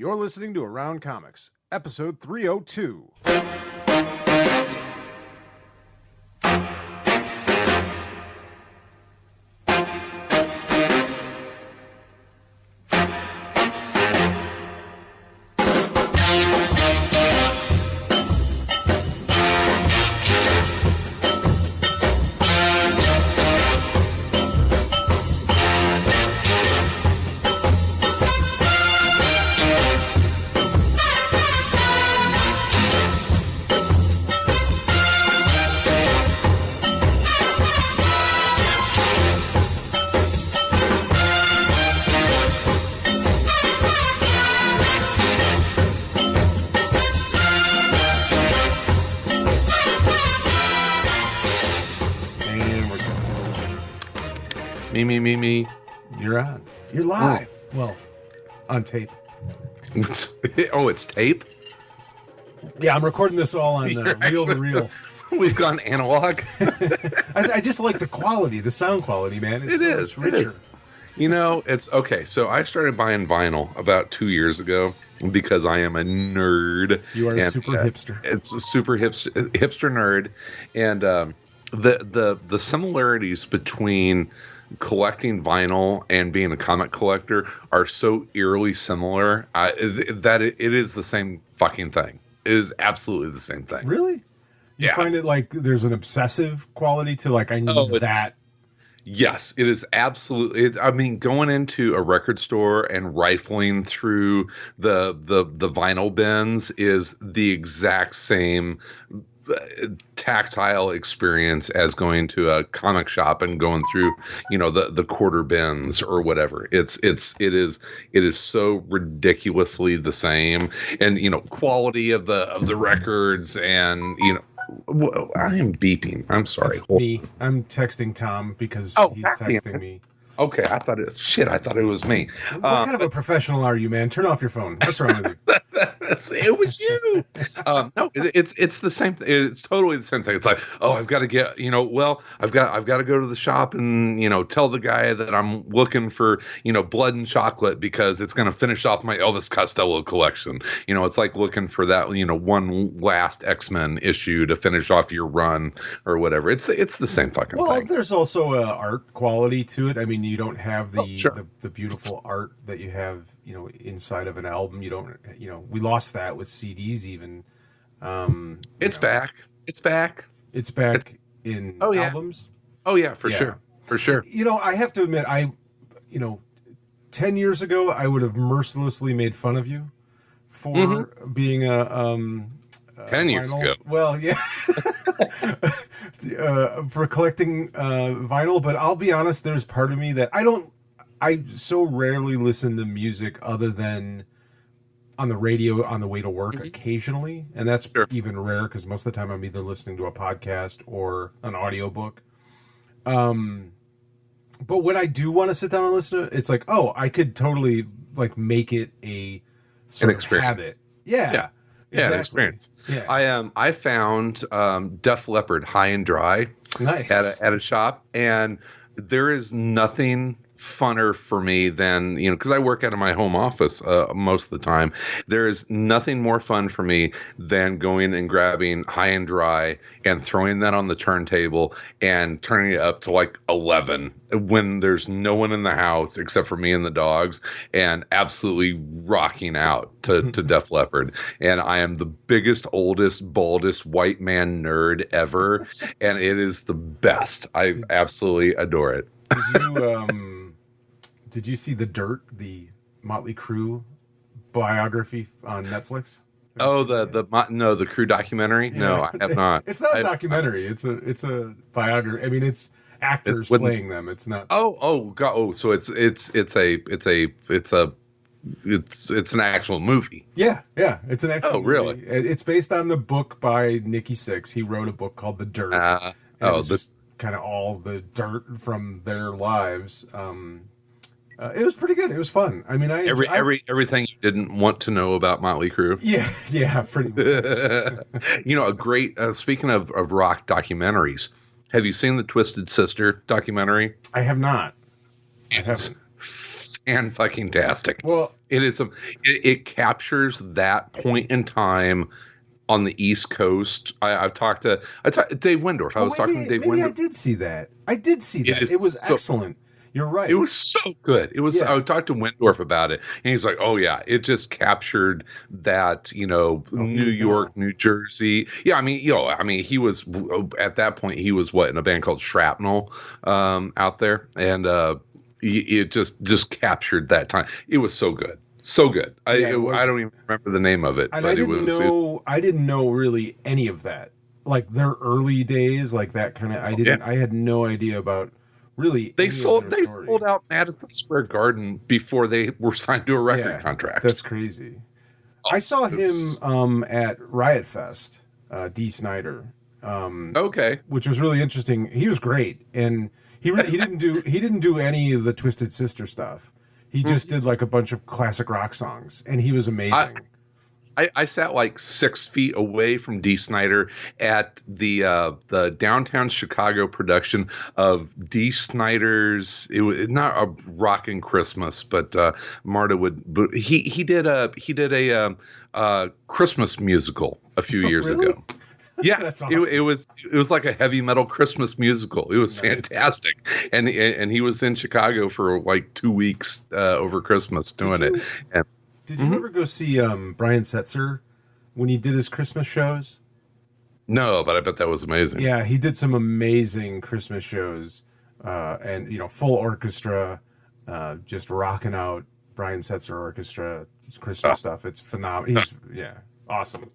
You're listening to Around Comics, episode 302. Me. You're on. You're live. Oh. Well, on tape. It's tape? Yeah, I'm recording this all on reel to reel. We've gone analog. I just like the quality, the sound quality, man. It's richer. It is. You know, it's okay. So I started buying vinyl about 2 years ago because I am a nerd. You are a super hipster. It's a super hipster nerd. And the similarities between collecting vinyl and being a comic collector are so eerily similar that it is the same fucking thing. It is absolutely the same thing. Really? You find it like there's an obsessive quality to like, I need that. Yes, it is absolutely. I mean, going into a record store and rifling through the vinyl bins is the exact same tactile experience as going to a comic shop and going through, the quarter bins or whatever. It is so ridiculously the same, and quality of the records, and I am beeping. I'm sorry. That's me. I'm texting Tom because he's texting me. Okay, I thought it was me. What kind of a professional are you, man? Turn off your phone. What's wrong with you? It was you. No, it's the same thing. It's totally the same thing. It's like, I've got to get, I've got to go to the shop and, tell the guy that I'm looking for, Blood and Chocolate because it's going to finish off my Elvis Costello collection. It's like looking for that, one last X-Men issue to finish off your run or whatever. It's the same fucking thing. Well, there's also a art quality to it. I mean, you don't have the beautiful art that you have, inside of an album. You don't, we lost that with CDs even. It's back in albums. Oh yeah, for sure. I have to admit, 10 years ago, I would have mercilessly made fun of you for being a 10 years ago. Well, yeah. For collecting vinyl, but I'll be honest, there's part of me that I so rarely listen to music other than on the radio on the way to work occasionally, and that's even rare because most of the time I'm either listening to a podcast or an audiobook. But when I do want to sit down and listen to it, it's like, I could totally like make it a sort of habit. Yeah. Yeah, exactly. An experience. Yeah. I found Def Leppard High and Dry at a shop, and there is nothing funner for me than, because I work out of my home office most of the time. There is nothing more fun for me than going and grabbing High and Dry and throwing that on the turntable and turning it up to like 11 when there's no one in the house except for me and the dogs, and absolutely rocking out to Def Leppard. And I am the biggest, oldest, baldest white man nerd ever, and it is the best. I absolutely adore it. Did you see The Dirt, the Motley Crue biography on Netflix? The Crue documentary? No, I have not. It's not a documentary. It's a biography. I mean, it's actors playing them. It's not. Oh God! Oh, so it's an actual movie. Yeah. It's an actual. Oh, really? Movie. It's based on the book by Nikki Sixx. He wrote a book called The Dirt. Just kind of all the dirt from their lives. It was pretty good. It was fun. I mean, everything you didn't want to know about Motley Crue. Yeah, pretty much. A great. Speaking of rock documentaries, have you seen the Twisted Sister documentary? I have not. It's fan-fucking-tastic. Well, It is it captures that point in time on the East Coast. I talked to Dave Windorf. I was talking to Dave Windorf. I did see that. It was excellent. You're right. It was so good. It was. Yeah. I talked to Windorf about it, and he's like, "Oh yeah, it just captured that, New York, New Jersey. Yeah, I mean, he was at that point. He was in a band called Shrapnel, out there, and it just captured that time. It was so good, so good. I don't even remember the name of it, and but I didn't know really any of that, like their early days, like that kind of. I had no idea about. Really, they sold out Madison Square Garden before they were signed to a record contract. That's crazy. I saw him at Riot Fest, D. Snyder. Which was really interesting. He was great, and he didn't do any of the Twisted Sister stuff. He just did like a bunch of classic rock songs, and he was amazing. I sat like 6 feet away from D. Snyder at the downtown Chicago production of D. Snyder's. It was not a Rockin' Christmas, but Marta would. But he did a Christmas musical a few years ago. Yeah, that's awesome. It was like a heavy metal Christmas musical. It was fantastic, and he was in Chicago for like 2 weeks over Christmas doing it. And, did you ever go see Brian Setzer when he did his Christmas shows? No, but I bet that was amazing. Yeah, he did some amazing Christmas shows, and full orchestra, just rocking out Brian Setzer Orchestra Christmas stuff. It's phenomenal. He's awesome.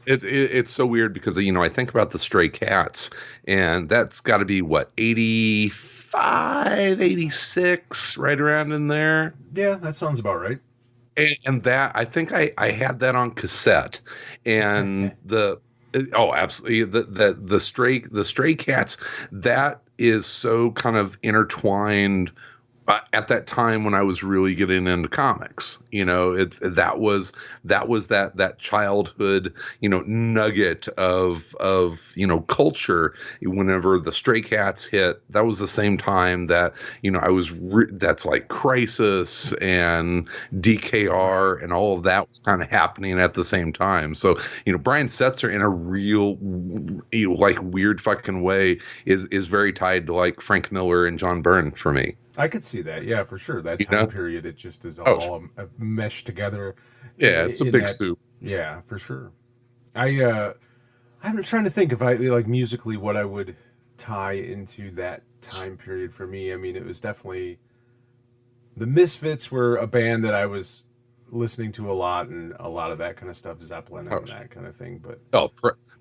It's so weird because I think about the Stray Cats, and that's got to be what 85, 86, right around in there. Yeah, that sounds about right. And that I think I had that on cassette, and absolutely the Stray Cats, that is so kind of intertwined at that time when I was really getting into comics. That was that childhood nugget of culture. Whenever the Stray Cats hit, that was the same time that I was that's like Crisis and DKR and all of that was kind of happening at the same time. So Brian Setzer in a real like weird fucking way is very tied to like Frank Miller and John Byrne for me. I could see that, yeah, for sure. That time period, it just is all meshed together. Yeah, it's a big soup. Yeah, for sure. I'm trying to think if I like musically what I would tie into that time period for me. I mean, it was definitely the Misfits were a band that I was listening to a lot, and a lot of that kind of stuff, Zeppelin and that kind of thing. But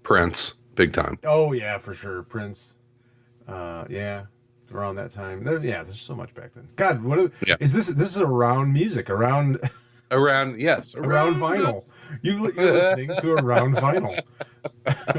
Prince, big time. Oh yeah, for sure, Prince. Yeah. Around that time, there's so much back then. God, is this? This is around music, around vinyl. You're listening to Around Vinyl.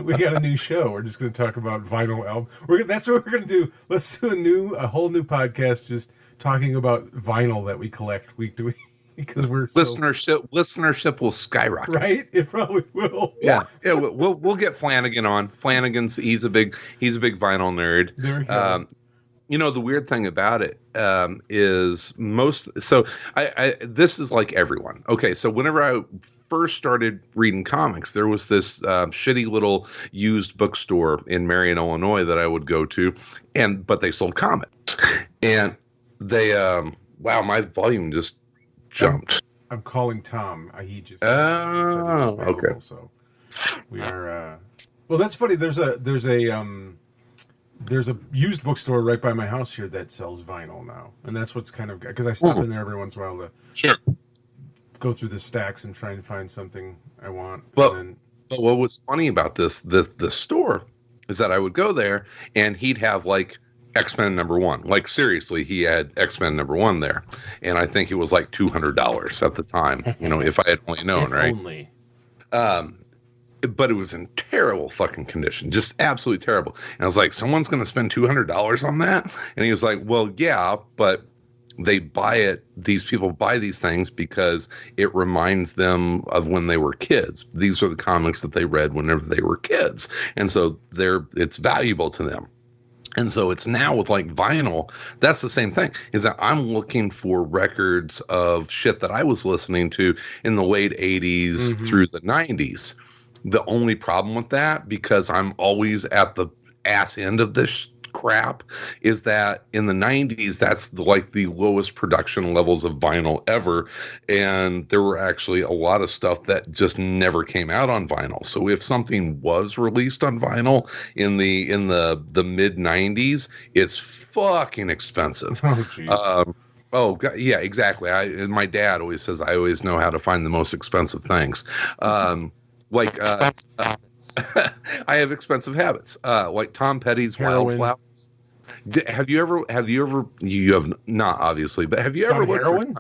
We got a new show. We're just going to talk about vinyl albums. That's what we're going to do. Let's do a whole new podcast just talking about vinyl that we collect week to week. Because we're listenership will skyrocket, right? It probably will. Yeah. We'll get Flanagan on. He's a big vinyl nerd. There we go. The weird thing about it is this is like everyone. Okay, so whenever I first started reading comics, there was this shitty little used bookstore in Marion, Illinois that I would go to, but they sold comics, and they my volume just jumped. I'm calling Tom. He just said okay. So we are. Well, that's funny. There's a used bookstore right by my house here that sells vinyl now, and that's what's kind of because I stop in there every once in a while to go through the stacks and try and find something I want. But what was funny about the store is that I would go there and he'd have like X-Men #1. Like seriously, he had X-Men #1 there, and I think it was like $200 at the time. If I had only known, right? Only. But it was in terrible fucking condition, just absolutely terrible. And I was like, someone's going to spend $200 on that? And he was like, well, yeah, but they buy it. These people buy these things because it reminds them of when they were kids. These are the comics that they read whenever they were kids. And so it's valuable to them. And so it's now with like vinyl, that's the same thing, is that I'm looking for records of shit that I was listening to in the late 80s through the 90s. The only problem with that, because I'm always at the ass end of this crap, is that in the 90s, that's the lowest production levels of vinyl ever. And there were actually a lot of stuff that just never came out on vinyl. So if something was released on vinyl in the mid 90s, it's fucking expensive. Oh, jeez. Oh, yeah, exactly. My dad always says I always know how to find the most expensive things. I have expensive habits, like Tom Petty's Heroin. Wildflower. Have you ever, you have not obviously, but have you ever looked heroin?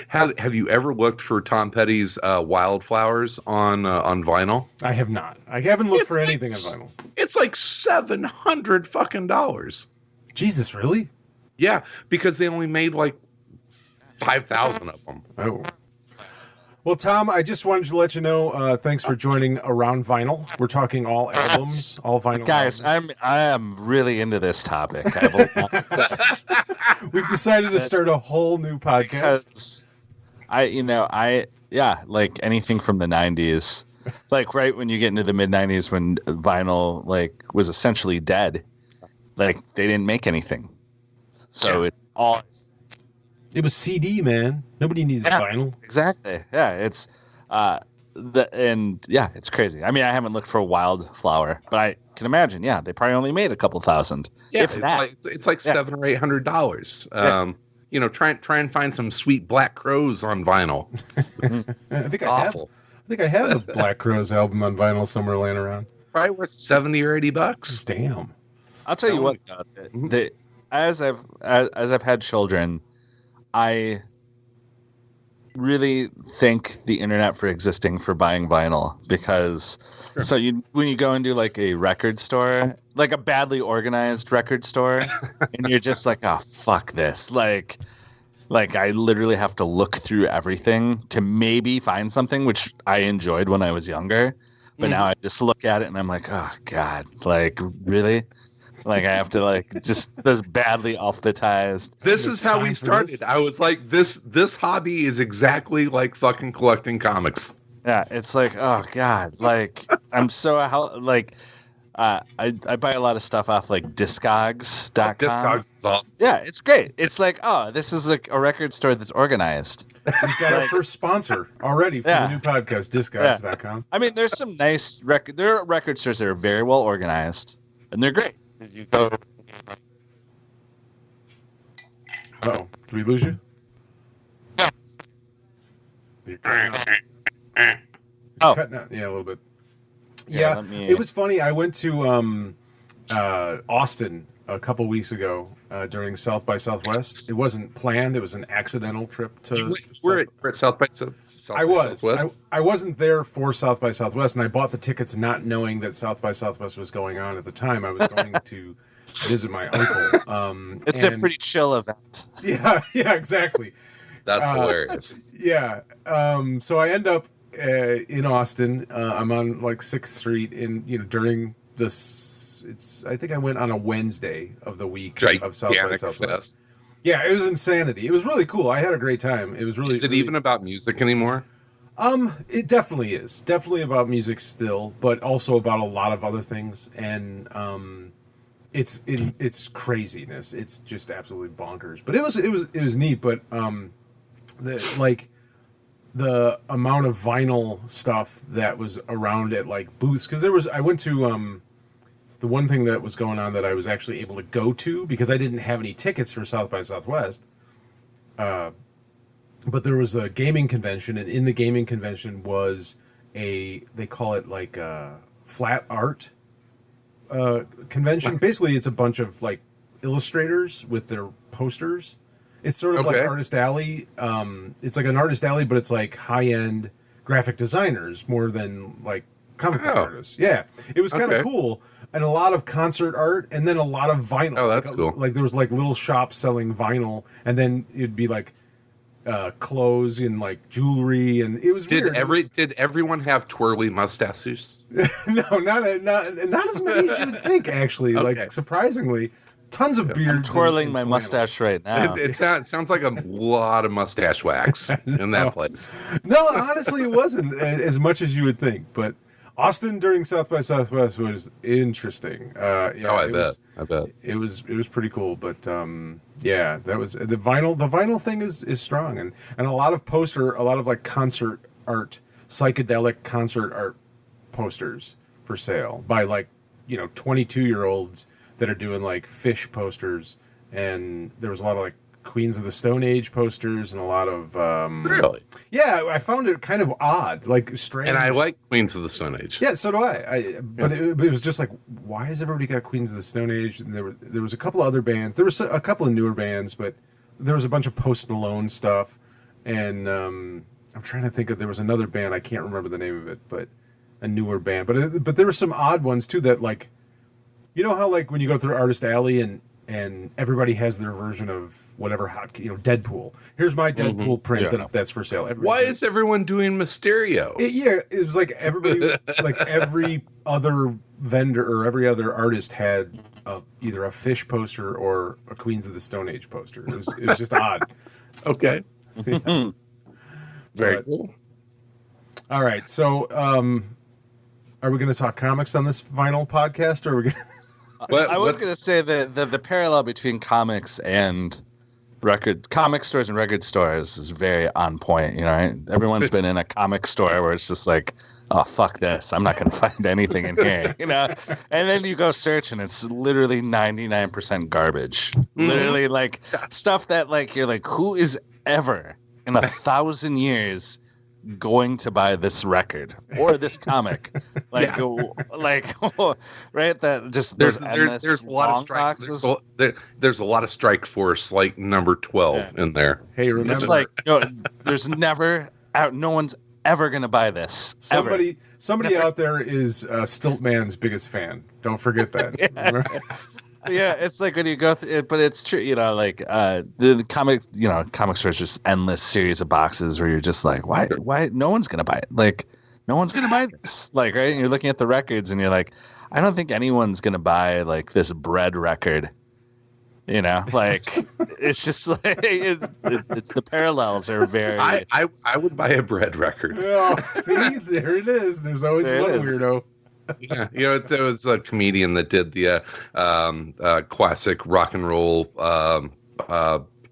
Have you ever looked for Tom Petty's Wildflowers on vinyl? I have not. I haven't looked for anything on vinyl. It's like $700 fucking dollars. Jesus, really? Yeah, because they only made like 5,000 of them. Oh. Well, Tom, I just wanted to let you know, thanks for joining Around Vinyl. We're talking all albums, all vinyl Guys, albums. I am really into this topic. We've decided to start a whole new podcast. Because like anything from the 90s, like right when you get into the mid 90s when vinyl like was essentially dead, like they didn't make anything. So it's all... It was CD, man. Nobody needed vinyl. Exactly. Yeah, it's it's crazy. I mean, I haven't looked for Wildflower, but I can imagine. Yeah, they probably only made a couple thousand. Yeah, it's like $700 or $800. Try and find some sweet Black Crowes on vinyl. I think awful. I think I have a Black Crowes album on vinyl somewhere laying around. Probably worth $70 or $80. Damn. I'll tell you what. As I've had children, I really thank the internet for existing for buying vinyl, because when you go into like a record store, like a badly organized record store, and you're just like, oh, fuck this. Like I literally have to look through everything to maybe find something, which I enjoyed when I was younger. But now I just look at it and I'm like, oh God, like really? Like I have to like just this badly alphabetized. This is how we started. I was like, this hobby is exactly like fucking collecting comics. Yeah, it's like, oh God, like I'm so like I buy a lot of stuff off like Discogs.com. Discogs is awesome. Yeah, it's great. It's like, oh, this is like a record store that's organized. We've got our first sponsor already for the new podcast, Discogs.com. I mean, there's some nice there are record stores that are very well organized, and they're great. You go. Uh-oh. Did we lose you? No. You're cutting out. Cutting out. Yeah, a little bit. Yeah, it was funny. I went to Austin a couple weeks ago during South by Southwest. It wasn't planned. It was an accidental trip to... We're at South by Southwest? I wasn't there for South by Southwest, and I bought the tickets not knowing that South by Southwest was going on at the time. I was going to visit my uncle. It's a pretty chill event. Yeah, exactly. That's hilarious. Yeah. So I end up in Austin. I'm on like 6th Street during this. I think I went on a Wednesday of the week of South by Southwest. Fest. Yeah, it was insanity. It was really cool. I had a great time. It was really. Is it even about music anymore? It definitely is. Definitely about music still, but also about a lot of other things. And it's craziness. It's just absolutely bonkers. But it was neat. But the amount of vinyl stuff that was around at like booths, because I went to the one thing that was going on that I was actually able to go to because I didn't have any tickets for South by Southwest. But there was a gaming convention, and in the gaming convention was they call it like a flat art convention. Basically, it's a bunch of like illustrators with their posters. It's sort of like Artist Alley. It's like an Artist Alley, but it's like high-end graphic designers more than like comic book artists. Yeah, it was kind of cool. And a lot of concert art, and then a lot of vinyl. Oh, that's cool. Like there was like little shops selling vinyl, and then it'd be like clothes and like jewelry, and it was weird. Did everyone have twirly mustaches? No, not as many as you would think. Actually, Okay. like surprisingly, tons of beards. I'm twirling and my flannel. mustache right now. It sounds like a lot of mustache wax in that place. No, honestly, it wasn't as much as you would think. But Austin during South by Southwest was interesting. I bet it was pretty cool. But yeah, that was the vinyl. The vinyl thing is strong, and a lot of like concert art, psychedelic concert art posters for sale by like 22-year-olds that are doing like Fish posters, and there was a lot of like Queens of the Stone Age posters and a lot of really. Yeah, I found it kind of odd, like strange. And I like Queens of the Stone Age. Yeah, so do I. But it was just like, why has everybody got Queens of the Stone Age? And there was a couple of other bands. There was a couple of newer bands, but there was a bunch of Post Malone stuff. And I'm trying to think of, there was another band, I can't remember the name of it, but a newer band. But there were some odd ones too that like, you know how like when you go through Artist Alley and everybody has their version of whatever Deadpool. Here's my Deadpool print that's for sale. Why is everyone doing Mysterio? It was like everybody, like every other vendor or every other artist had either a Fish poster or a Queens of the Stone Age poster. It was just odd. Okay. Yeah. Very cool. All right. So, are we going to talk comics on this vinyl podcast, or are we going to... I was going to say that the parallel between comics and comic stores and record stores is very on point. Right? Everyone's been in a comic store where it's just like, oh, fuck this. I'm not going to find anything in here, And then you go search and it's literally 99% garbage. Mm-hmm. Literally like stuff that like, you're like, who is ever in 1,000 years going to buy this record or this comic? Like right, that just there's a lot of strike boxes. There's a lot of Strike Force like number 12 in there. Hey, remember, it's like there's never out, no one's ever gonna buy this. Somebody out there is Stiltman's biggest fan. Don't forget that. Yeah, it's like when you go but it's true, like the comic stores, just endless series of boxes where you're just like, why no one's gonna buy it? Like, no one's gonna buy this. Like, right? And you're looking at the records and you're like, I don't think anyone's gonna buy like this Bread record. Like it's just like it's the parallels are very. I would buy a Bread record. Oh, see, there it is. There's always one weirdo. Yeah, there was a comedian that did the classic rock and roll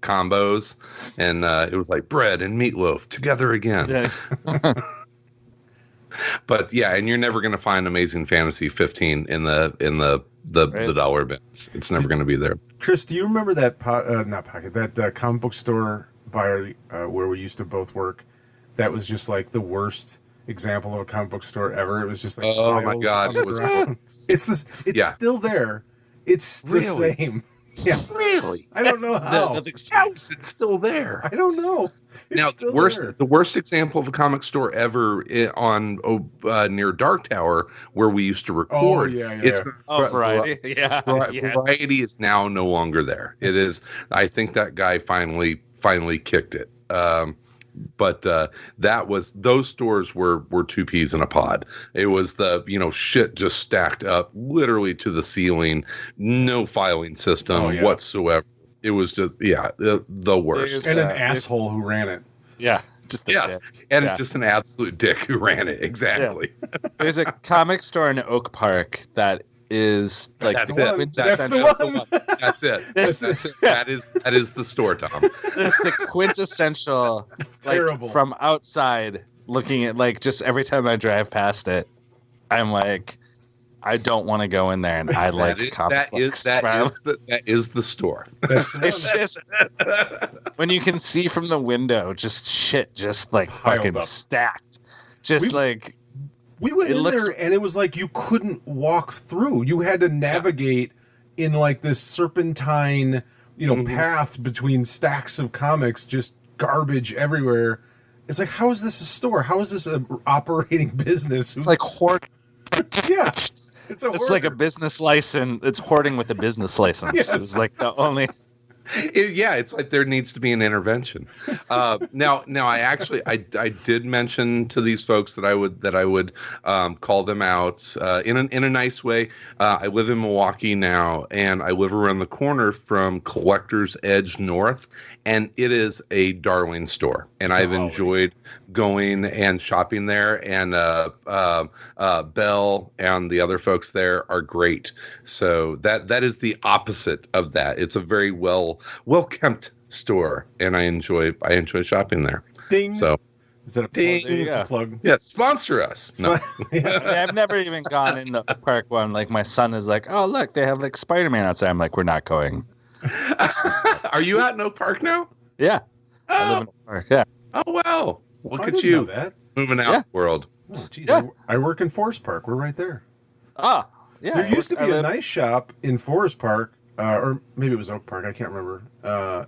combos, and it was like bread and meatloaf together again. Yeah. But yeah, and you're never going to find Amazing Fantasy 15 in the dollar bins. It's never going to be there. Chris, do you remember that that comic book store by where we used to both work? That was just like the worst example of a comic book store ever. It was just like, oh my god, it's still there. It's the same. Yeah, really. I don't know how. It's still there. I don't know. The worst example of a comic store ever on near Dark Tower, where we used to record. Variety. Variety is now no longer there. It is. I think that guy finally kicked it. But those stores were two peas in a pod. It was the shit just stacked up literally to the ceiling, no filing system whatsoever. It was just the worst. And an asshole who ran it. Yeah. Just an absolute dick who ran it. Exactly. Yeah. There's a comic store in Oak Park that is like That's the one. That's it. That is the store, Tom. It's the quintessential, terrible. From outside looking at, like, just every time I drive past it, I'm like, I don't want to go in there, and I like comic books. That is the store. It's just when you can see from the window, just shit, just like fucking stacked, We went in there, and it was like you couldn't walk through. You had to navigate in like this serpentine, path between stacks of comics, just garbage everywhere. It's like, how is this a store? How is this an operating business? It's like hoard. Yeah, it's like a business license. It's hoarding with a business license. Yes. It's like the only. It's like there needs to be an intervention. Now, I did mention to these folks that I would call them out in a nice way. I live in Milwaukee now, and I live around the corner from Collector's Edge North, and it is a darling store, and I've enjoyed going and shopping there. And Bell and the other folks there are great. So that is the opposite of that. It's a very well kept store, and I enjoy shopping there. Ding. So is that a ding? Plug? It's a plug. Yeah, sponsor us. No. I've never even gone in the park one. Like my son is like, oh look, they have like Spider-Man outside. I'm like, we're not going. Are you out in Oak Park now? Yeah. Oh. I live in Oak Park. Yeah. Oh wow. Look at didn't you know that. moving out the world. Oh, geez, yeah. I work in Forest Park. We're right there. Oh, yeah. There used to be a nice shop in Forest Park, or maybe it was Oak Park. I can't remember.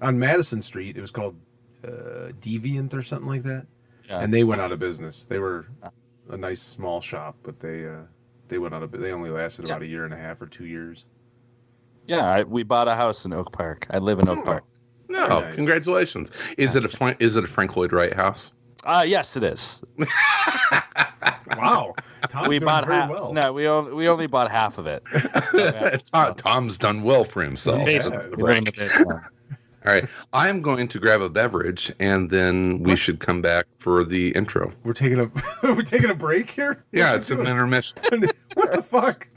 On Madison Street, it was called Deviant or something like that. Yeah. And they went out of business. They were a nice small shop, but they went out of. They only lasted about a year and a half or 2 years. Yeah, we bought a house in Oak Park. I live in Oak Park. No, nice. Congratulations. Is it a Frank Lloyd Wright house? Yes, it is. Wow, Tom's we doing bought very half. well. No, we only bought half of it. Tom's done well for himself. All right, I'm going to grab a beverage, and then we should come back for the intro. We're taking a break here. Yeah, it's an intermission. What the fuck?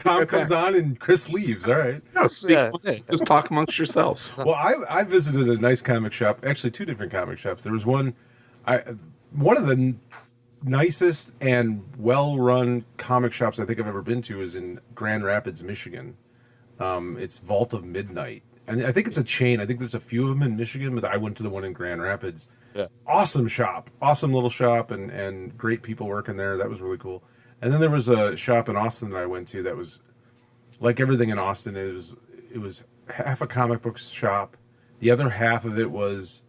Tom comes on and Chris leaves. All right. No, just talk amongst yourselves. Well, I visited a nice comic shop. Actually, 2 different comic shops. There was one of the nicest and well-run comic shops I think I've ever been to is in Grand Rapids, Michigan. It's Vault of Midnight. And I think it's a chain. I think there's a few of them in Michigan, but I went to the one in Grand Rapids. Yeah. Awesome shop. Awesome little shop and great people working there. That was really cool. And then there was a shop in Austin that I went to that was like everything in Austin. It was half a comic book shop. The other half of it was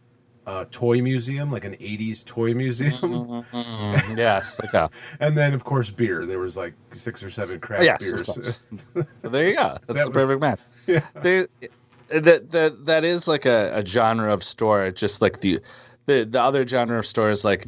a toy museum, like an 80s toy museum. Yes. Okay. And then, of course, beer. There was like 6 or 7 craft beers. There you go. That's the perfect match. Yeah. That is like a genre of store, just like the other genre of store is like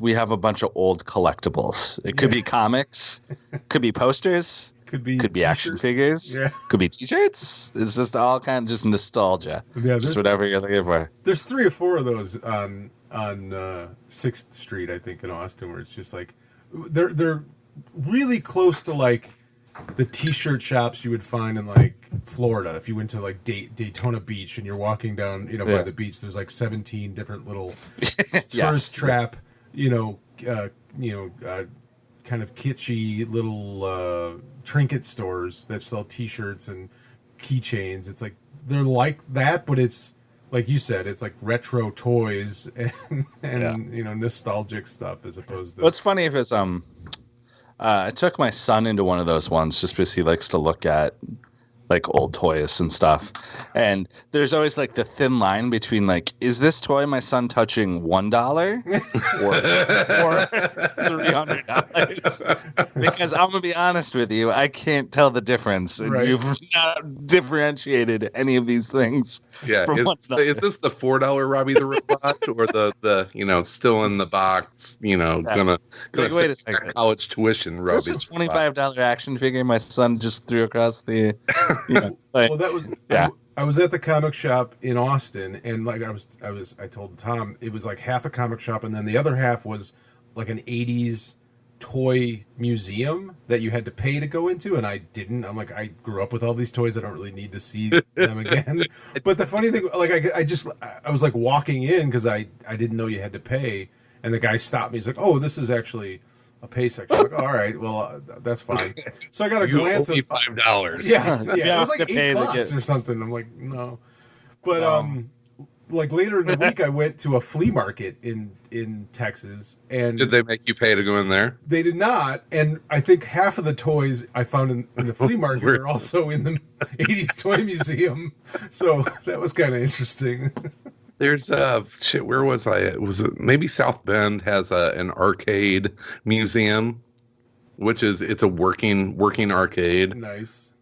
we have a bunch of old collectibles. It could be comics, could be posters, could be action figures, could be t-shirts. It's just all kind of just nostalgia. Yeah, just whatever you're looking for. There's 3 or 4 of those on 6th Street, I think, in Austin, where it's just like they're really close to like the t-shirt shops you would find in like Florida. If you went to like Daytona Beach and you're walking down, by the beach, there's like 17 different little tourist trap, kind of kitschy little trinket stores that sell t-shirts and keychains. It's like they're like that, but it's like you said, it's like retro toys and nostalgic stuff as opposed to. What's funny if it's I took my son into one of those ones just because he likes to look at like old toys and stuff. And there's always like the thin line between like, is this toy my son touching $1 or $300? Because I'm gonna be honest with you, I can't tell the difference. And you've not differentiated any of these things. Yeah, is this the $4 Robbie the Robot or the still in the box? Gonna wait a second, college tuition. Robbie, this is a $25 action figure my son just threw across the. Well, that was I was at the comic shop in Austin, and like I told Tom it was like half a comic shop, and then the other half was like an 80s toy museum that you had to pay to go into, and I didn't. I'm like, I grew up with all these toys. I don't really need to see them again. But the funny thing, like I was like walking in because I didn't know you had to pay, and the guy stopped me. He's like, "Oh, this is actually a pay section." I'm like, all right, well, that's fine. So I got a glance at $5. Yeah, it was like $8 or something. I'm like, no, but like later in the week, I went to a flea market in Texas, and did they make you pay to go in there? They did not, and I think half of the toys I found in the flea market are also in the 80s toy museum. So that was kind of interesting. There's where was I? Was it maybe South Bend has an arcade museum, which it's a working arcade. Nice.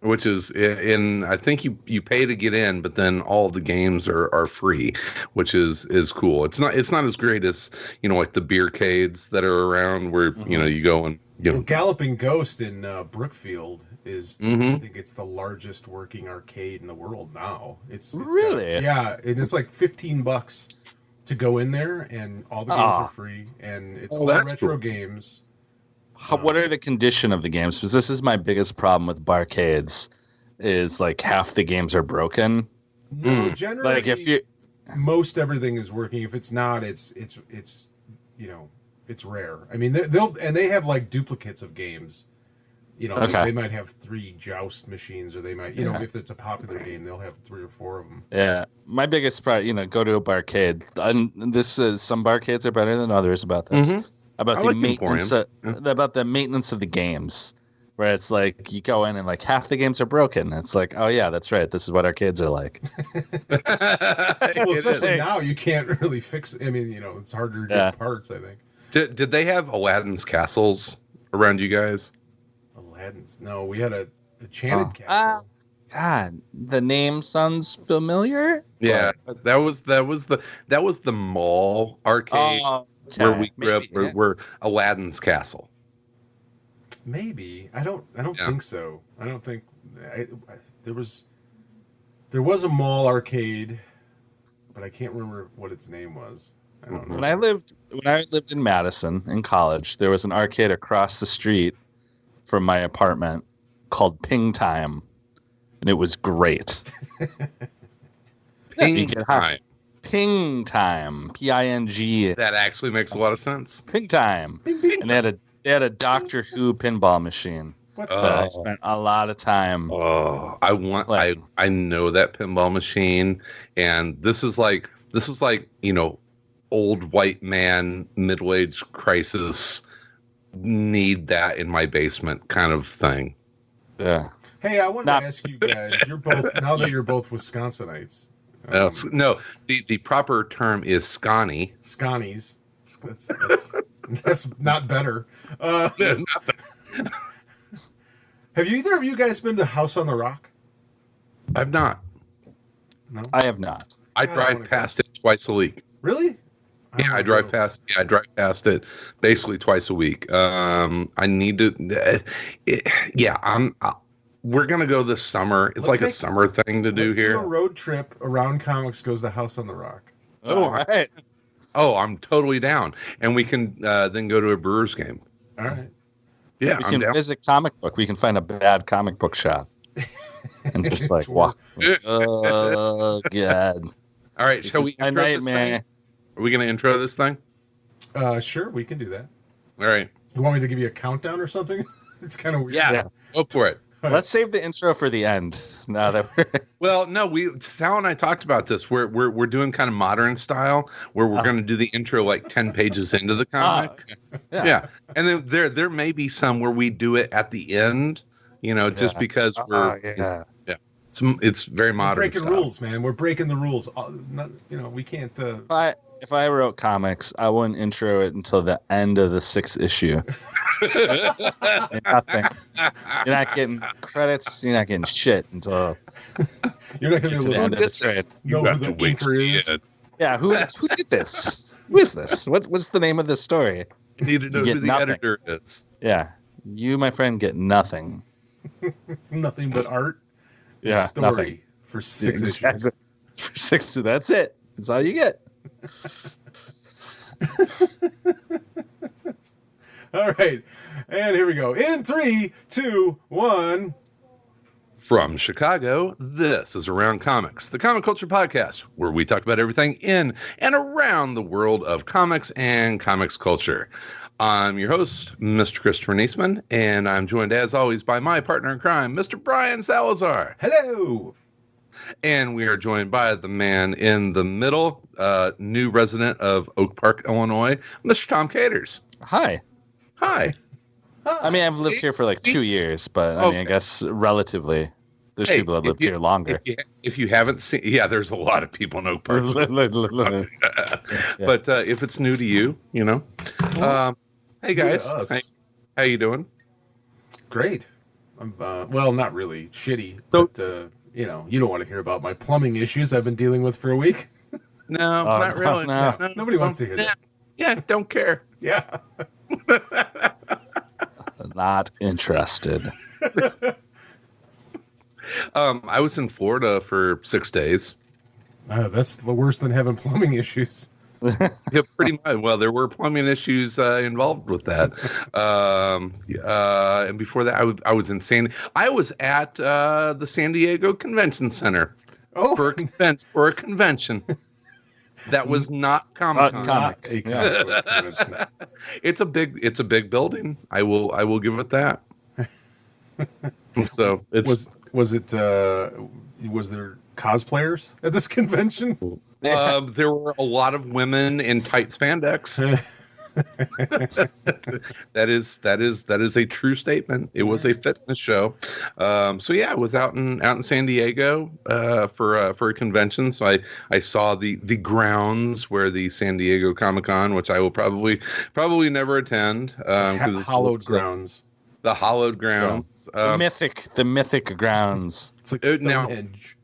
which is in I think you pay to get in, but then all the games are free, which is cool. It's not as great as like the beercades that are around where you go and Well, Galloping Ghost in Brookfield is I think it's the largest working arcade in the world now. It's really it's like $15 to go in there, and all the games are free, and it's all retro games. What are the condition of the games? Because this is my biggest problem with barcades, is like half the games are broken. No, generally, like if you, most everything is working. If it's not, it's it's rare. I mean, they have like duplicates of games. They might have 3 joust machines, or they might, if it's a popular game, they'll have 3 or 4 of them. Yeah, my biggest problem, go to a barcade. And this is some barcades are better than others about this. About the maintenance, about the maintenance of the games, where it's like you go in and like half the games are broken. It's like, oh yeah, that's right. This is what arcades are like. Well, especially now, you can't really fix. I mean, it's harder to get parts, I think. Did they have Aladdin's castles around you guys? Aladdin's? No, we had a enchanted castle. God, the name sounds familiar. Yeah, that was the mall arcade where we grew up. Were Aladdin's castle. Maybe I don't think so. I don't think there was a mall arcade, but I can't remember what its name was. I don't know. When I lived in Madison in college, there was an arcade across the street from my apartment called Ping Time, and it was great. Ping Time. Ping Time. Ping. That actually makes a lot of sense. Ping Time. Ping, ping. And they had a Doctor Who pinball machine. What's that? I spent a lot of time. Oh, I know that pinball machine, and this is like old white man middle-age crisis, need that in my basement kind of thing. Yeah. Hey, I wanted to ask you guys, you're both Wisconsinites. No, the proper term is Scotty. Scotties. That's not better. Have either of you guys been to House on the Rock? I've not. No, I have not. I drive past it twice a week. Really? Yeah, I drive past it basically twice a week. I need to. We're gonna go this summer. It's a summer thing to do here. Let's do a road trip around Comics Goes to House on the Rock. Oh, all right. Oh, I'm totally down, and we can then go to a Brewers game. All right. Yeah, we can visit comic book. We can find a bad comic book shop and just like walk. Oh God! All right, shall we intro this thing? Are we going to intro this thing? Sure, we can do that. All right. You want me to give you a countdown or something? It's kind of weird. Yeah, go for it. Let's save the intro for the end. Now that well, no, Sal and I talked about this. We're doing kind of modern style, where we're going to do the intro like 10 pages into the comic. Yeah, and then there may be some where we do it at the end. Just because we're It's very modern. We're breaking rules, man. We're breaking the rules. We can't. If I wrote comics, I wouldn't intro it until the end of the 6th issue. Nothing. You're not getting credits. You're not getting shit until you're not going to the end of the trade. Know who the anchor is. Yeah, who did this? Who is this? What's the name of this story? You need to know who the editor is. Yeah, you, my friend, get nothing. Nothing but art. Yeah, story nothing. For 6 issues. For 6, that's it. That's all you get. All right, and here we go. In 3, 2, 1. From Chicago, this is Around Comics, the comic culture podcast, where we talk about everything in and around the world of comics and comics culture. I'm your host, Mr. Christopher Niesman, and I'm joined, as always, by my partner in crime, Mr. Brian Salazar. Hello. And we are joined by the man in the middle, new resident of Oak Park, Illinois, Mr. Tom Caters. Hi. Hi. I mean, I've lived here for like 2 years, but I mean, I guess relatively, there's people that lived here longer. If you haven't seen, there's a lot of people in Oak Park. But if it's new to you, hey guys, how you doing? Great. Well, not really shitty, So, but you know, you don't want to hear about my plumbing issues I've been dealing with for a week. no, not really. No. Nobody wants to hear that. Yeah, don't care. Yeah. Not interested. I was in Florida for 6 days. That's the worse than having plumbing issues. Yeah, pretty much. Well, there were plumbing issues involved with that. And before that, I was in I was at the San Diego Convention Center for a convention. That was not Comic-Con. Comics. Yeah. It's a big building. I will give it that. So it's was there cosplayers at this convention? there were a lot of women in tight spandex. that is a true statement. It was a fitness show. So yeah, I was out in San Diego for a convention. So I saw the grounds where the San Diego Comic-Con, which I will probably never attend. Hallowed grounds. The hallowed grounds. The mythic grounds. It's like Stonehenge.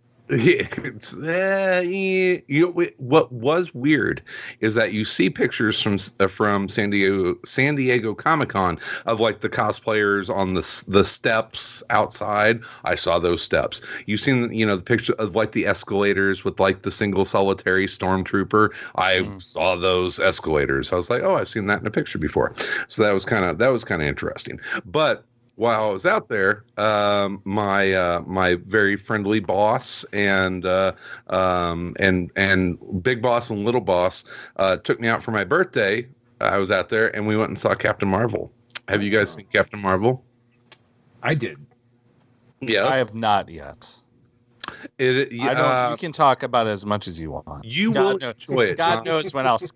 What was weird is that you see pictures from San Diego Comic-Con of like the cosplayers on the steps outside. I saw those steps. You've seen the picture of like the escalators with like the single solitary stormtrooper. I saw those escalators. I was like, oh, I've seen that in a picture before. So that was kind of interesting. But while I was out there, my very friendly boss and big boss and little boss took me out for my birthday. I was out there and we went and saw Captain Marvel. Have you guys seen Captain Marvel? I did. Yes. I have not yet. You can talk about it as much as you want. You will enjoy it. God knows when I'll see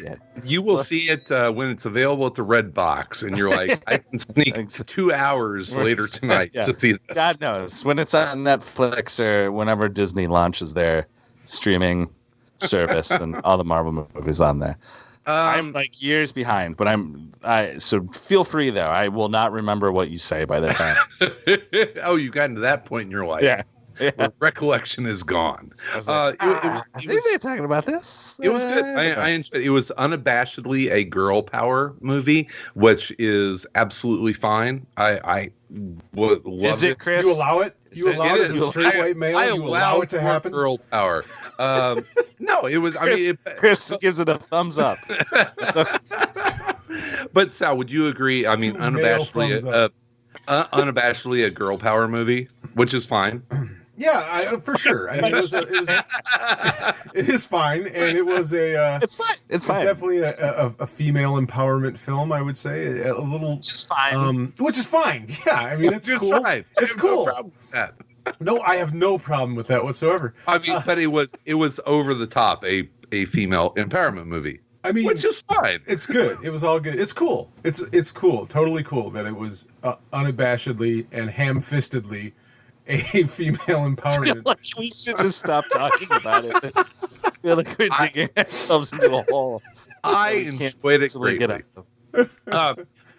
it. You will see it when it's available at the Red Box, and you're like, I can sneak 2 hours later tonight to see this. God knows when it's on Netflix or whenever Disney launches their streaming service and all the Marvel movies on there. I'm like years behind, but so feel free though. I will not remember what you say by the time. Oh, you got to that point in your life. Yeah. Where recollection is gone. Like, they're talking about this. It was good. I enjoyed it. It was unabashedly a girl power movie, which is absolutely fine. I would love Is it, Chris? You allow it? You allow it as a straight white male? You allow it to happen? Girl power. No, it was. Chris gives it a thumbs up. But Sal, would you agree? I mean, unabashedly a girl power movie, which is fine. Yeah, for sure. I mean, it is fine, and it was it's fine. It's fine. Definitely a female empowerment film, I would say. A little, which is fine. Which is fine. Yeah, I mean, it's cool. Fine. It's cool. No problem with that. No, I have no problem with that whatsoever. I mean, but it was over the top, a female empowerment movie. I mean, which is fine. It's good. It was all good. It's cool. It's cool. Totally cool that it was unabashedly and ham-fistedly a female empowerment. Like we should just stop talking about it. I feel like we're digging ourselves into a hole. I enjoyed it greatly.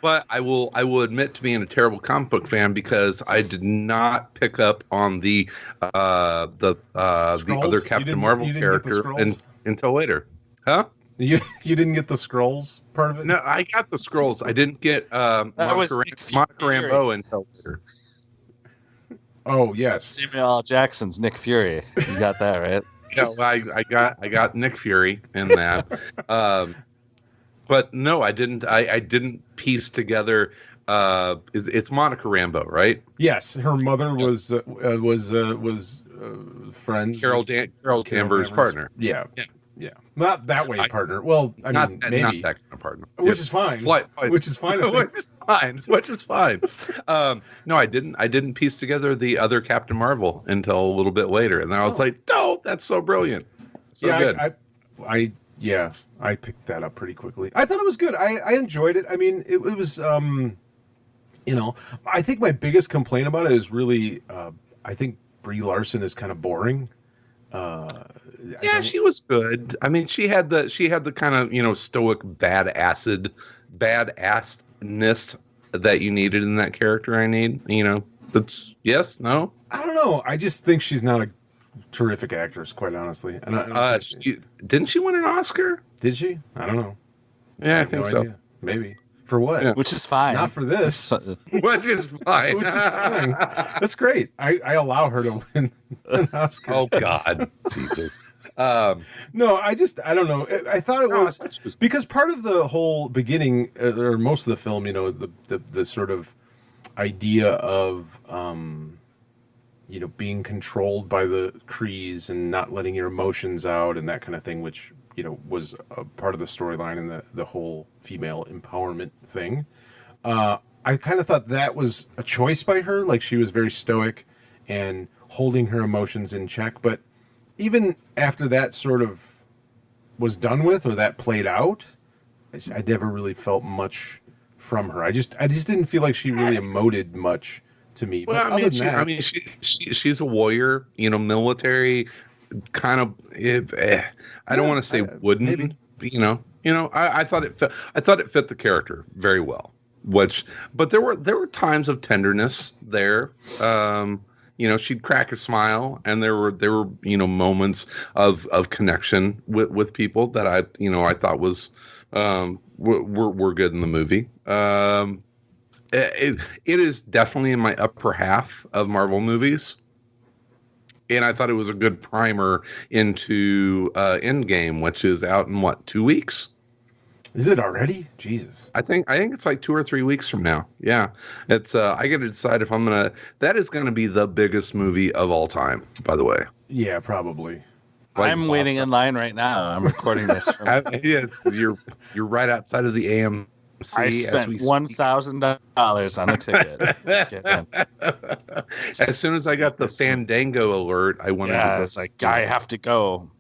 But I will admit to being a terrible comic book fan because I did not pick up on the other Captain Marvel character until later. Huh? You didn't get the scrolls part of it? No, I got the scrolls. I didn't get Monica Rambeau until later. Oh yes, Samuel L. Jackson's Nick Fury. You got that right. Yeah, well, I got Nick Fury in that. But no, I didn't. I didn't piece together. It's Monica Rambeau, right? Yes, her mother was friends. Carol Danvers' partner. Yeah. Not that way partner. Well, I mean, maybe not that kind of partner. Which is fine. Which is fine. Which is fine. No, I didn't piece together the other Captain Marvel until a little bit later, and then I was like, "No, that's so brilliant." So good. I picked that up pretty quickly. I thought it was good. I enjoyed it. I mean, it was I think my biggest complaint about it is really I think Brie Larson is kind of boring. Yeah, she was good. I mean, she had the kind of stoic badassness that you needed in that character. That's yes, no. I don't know. I just think she's not a terrific actress, quite honestly. And didn't she win an Oscar? Did she? I don't know. Yeah, I think so. Idea. Maybe. For what? Yeah. Which is fine. Not for this. Which is fine. Which is fine. That's great. I allow her to win an Oscar. Oh God, Jesus. No, I don't know. I thought it was because part of the whole beginning, or most of the film, the sort of idea of being controlled by the Krees and not letting your emotions out and that kind of thing, which was a part of the storyline and the whole female empowerment thing. I kind of thought that was a choice by her. Like, she was very stoic and holding her emotions in check. But even after that sort of was done with, or that played out, I never really felt much from her. I just didn't feel like she really emoted much to me. Well, but she's a warrior, military kind of. I don't want to say wooden, maybe. I thought it fit. I thought it fit the character very well. But there were times of tenderness there. She'd crack a smile, and there were moments of connection with people that I thought was were good in the movie. It is definitely in my upper half of Marvel movies. And I thought it was a good primer into Endgame, which is out in 2 weeks? Is it already? Jesus. I think it's like 2 or 3 weeks from now. Yeah. It's I got to decide if that is going to be the biggest movie of all time, by the way. Yeah, probably. I'm waiting in line right now. I'm recording this. You're right outside of the AMC. I spent $1,000 on a ticket. As soon as I got the Fandango alert, I wanted to go. It's like, I have to go.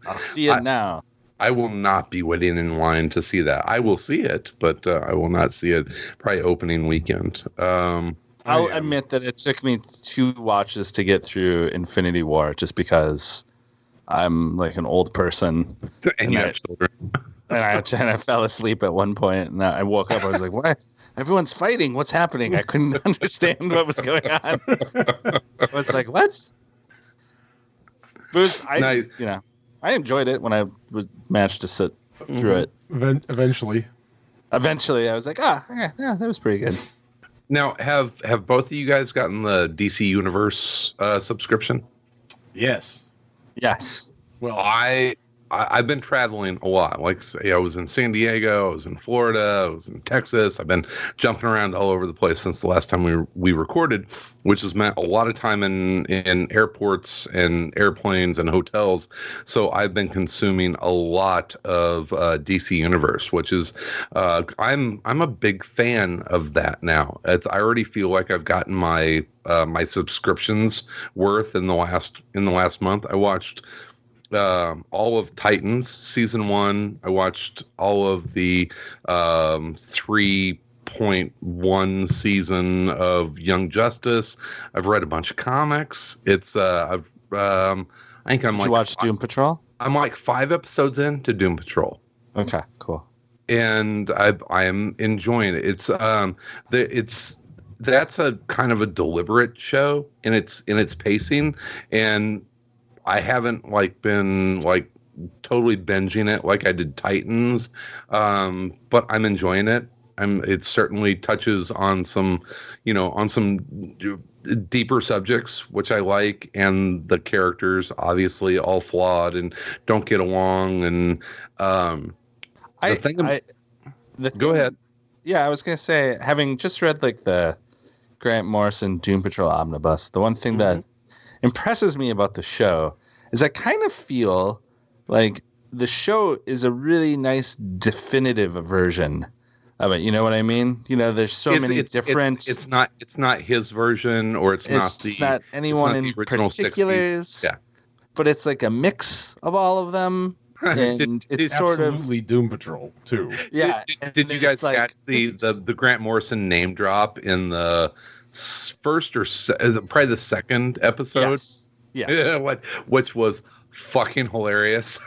I'll see it now. I will not be waiting in line to see that. I will see it, but I will not see it probably opening weekend. I'll admit that it took me 2 watches to get through Infinity War, just because I'm like an old person. And you have children. And I fell asleep at one point, and I woke up. I was like, "What? Everyone's fighting. What's happening?" I couldn't understand what was going on. I was like, "What?" But I enjoyed it when I managed to sit through it. Eventually, I was like, yeah, that was pretty good. Now, have both of you guys gotten the DC Universe subscription? Yes. Well, I've been traveling a lot. Like, say, I was in San Diego, I was in Florida, I was in Texas. I've been jumping around all over the place since the last time we recorded, which has meant a lot of time in airports and airplanes and hotels. So I've been consuming a lot of DC Universe, which is I'm a big fan of that now. I already feel like I've gotten my my subscriptions worth in the last month. I watched all of Titans season 1. I watched all of the 3.1 season of Young Justice. I've read a bunch of comics. It's I think I'm Did you watch Doom Patrol? I'm like 5 episodes into Doom Patrol. Okay, cool. And I am enjoying it. That's a kind of a deliberate show in its pacing, and I haven't been totally binging it like I did Titans, but I'm enjoying it. It certainly touches on some deeper subjects, which I like, and the characters obviously all flawed and don't get along. And go ahead. Yeah, I was gonna say, having just read the Grant Morrison Doom Patrol omnibus, the one thing that impresses me about the show is I kind of feel like the show is a really nice definitive version of it. You know what I mean? There's so many different. It's not his version, or it's not anyone in particulars. Yeah, but it's like a mix of all of them. And it's sort of absolutely Doom Patrol too. Yeah. Did you guys catch the Grant Morrison name drop in the first or probably the second episode? Yes. Which was fucking hilarious.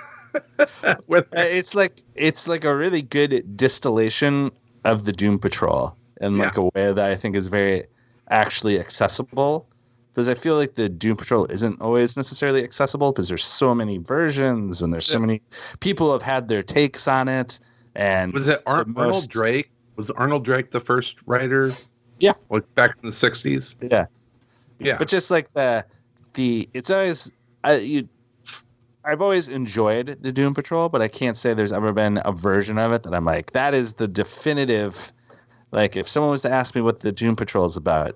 It's like a really good distillation of the Doom Patrol in like a way that I think is very actually accessible. Because I feel like the Doom Patrol isn't always necessarily accessible because there's so many versions and there's so many people have had their takes on it. And was it Arnold Drake? Was Arnold Drake the first writer? Yeah, like back in the 60s. Yeah. But just like it's always I've always enjoyed the Doom Patrol, but I can't say there's ever been a version of it that I'm like, that is the definitive. Like, if someone was to ask me what the Doom Patrol is about,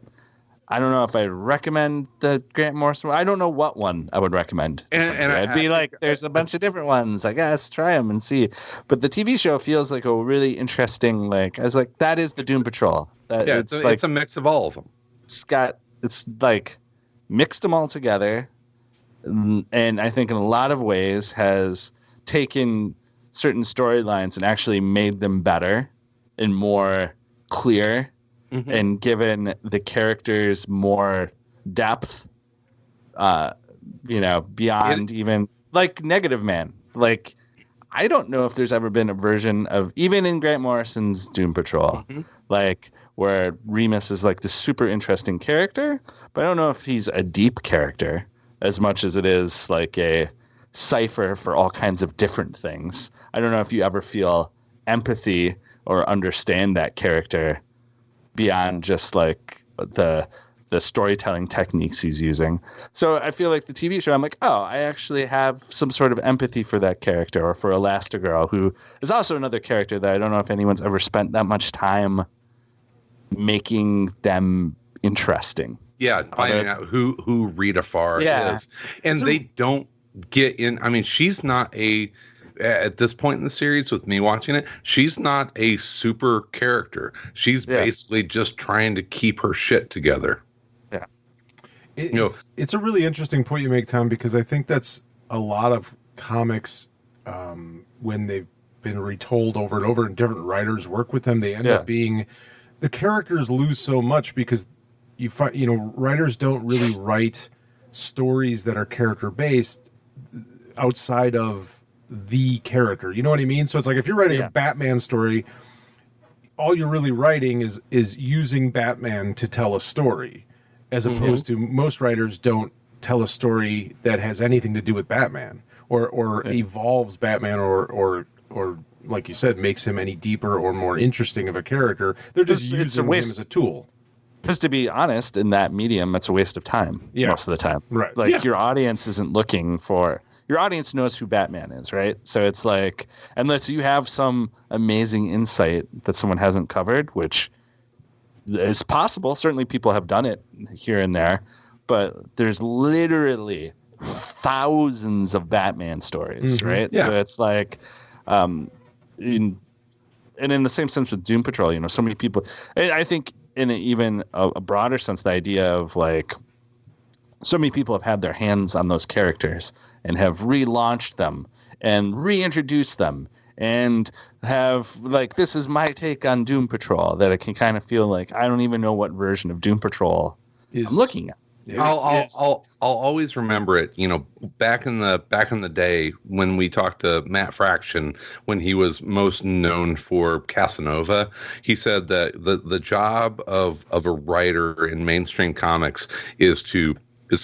I don't know if I'd recommend the Grant Morrison one. I don't know what one I would recommend. And I'd be like, there's a bunch of different ones. I guess try them and see. But the TV show feels like a really interesting. Like, I was like, that is the Doom Patrol. It's a mix of all of them. It's like mixed them all together, and I think in a lot of ways has taken certain storylines and actually made them better and more clear. Mm-hmm. And given the characters more depth, beyond even like Negative Man. Like, I don't know if there's ever been a version of, even in Grant Morrison's Doom Patrol, like where Remus is like this super interesting character, but I don't know if he's a deep character as much as it is like a cipher for all kinds of different things. I don't know if you ever feel empathy or understand that character beyond just like the storytelling techniques he's using. So I feel like the TV show, I'm like, oh, I actually have some sort of empathy for that character, or for Elastigirl, who is also another character that I don't know if anyone's ever spent that much time making them interesting. Yeah, finding out who Rita Farr is. And they don't get in. I mean, she's not at this point in the series, with me watching it, she's not a super character. She's basically just trying to keep her shit together. Yeah. It's a really interesting point you make, Tom, because I think that's a lot of comics, when they've been retold over and over and different writers work with them, they end up being, the characters lose so much because you find, writers don't really write stories that are character based outside of the character, you know what I mean? So it's like if you're writing a Batman story, all you're really writing is using Batman to tell a story, as opposed to most writers don't tell a story that has anything to do with Batman or evolves Batman or like you said, makes him any deeper or more interesting of a character. They're just using him as a tool. Because to be honest, in that medium, it's a waste of time most of the time. Right. Like your audience isn't looking for. Your audience knows who Batman is, right? So it's like, unless you have some amazing insight that someone hasn't covered, which is possible. Certainly people have done it here and there, but there's literally thousands of Batman stories, right? Yeah. So it's like, in the same sense with Doom Patrol, so many people, and I think in even a broader sense, the idea of like, so many people have had their hands on those characters and have relaunched them and reintroduced them and have like, this is my take on Doom Patrol, that I can kind of feel like I don't even know what version of Doom Patrol I'm looking at. Yeah. I'll always remember it. Back in the day when we talked to Matt Fraction, when he was most known for Casanova, he said that the job of a writer in mainstream comics is to